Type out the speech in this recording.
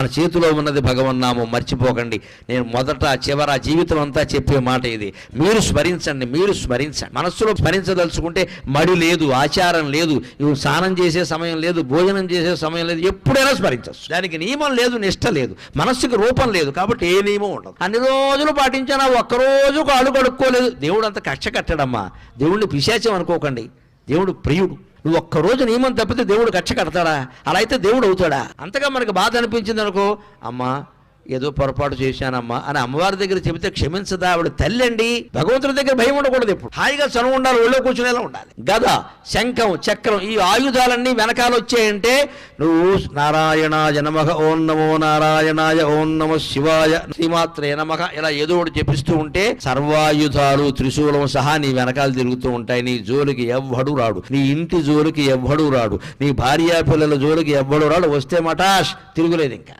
మన చేతిలో ఉన్నది భగవన్నామం, మర్చిపోకండి. నేను మొదట చివర జీవితం అంతా చెప్పే మాట ఇది. మీరు స్మరించండి. మనస్సులో స్మరించదలుచుకుంటే మడి లేదు, ఆచారం లేదు, ఇవి స్నానం చేసే సమయం లేదు, భోజనం చేసే సమయం లేదు, ఎప్పుడైనా స్మరించవచ్చు. దానికి నియమం లేదు, నిష్ట లేదు, మనస్సుకి రూపం లేదు, కాబట్టి ఏ నియమం ఉండదు. అన్ని రోజులు పాటించినా ఒక్కరోజు కాళ్ళు కడుక్కోలేదు, దేవుడు అంత కక్ష కట్టడమ్మా. దేవుడిని పిశాచం అనుకోకండి, దేవుడు ప్రియుడు. నువ్వు ఒక్కరోజు నియమం తప్పితే దేవుడు కక్ష కడతాడా? అలా అయితే దేవుడు అవుతాడా? అంతగా మనకు బాధ అనిపించింది అనుకో, అమ్మా ఏదో పొరపాటు చేశానమ్మా అని అమ్మవారి దగ్గర చెబితే క్షమించదా? ఆవిడ తల్లి అండి. భగవంతుడి దగ్గర భయం ఉండకూడదు, ఎప్పుడు హాయిగా చనువు ఉండాలి, ఒళ్ళో కూర్చునేలా ఉండాలి. గద, శంఖం, చక్రం, ఈ ఆయుధాలన్నీ వెనకాల వచ్చాయంటే నువ్వు నారాయణాయ నమః, ఓం నమో నారాయణాయ, ఓం నమః శివాయ, శ్రీమాత్రే నమః ఇలా ఏదో ఒకటి చెప్పిస్తూ ఉంటే సర్వాయుధాలు త్రిశూలం సహా నీ వెనకాల తిరుగుతూ ఉంటాయి. నీ జోలికి ఎవ్వడు రాడు, నీ ఇంటి జోలికి ఎవ్వడు రాడు, నీ భార్యా పిల్లల జోలికి ఎవ్వడు రాడు. వస్తే మటాష్, తిరుగులేదు ఇంకా.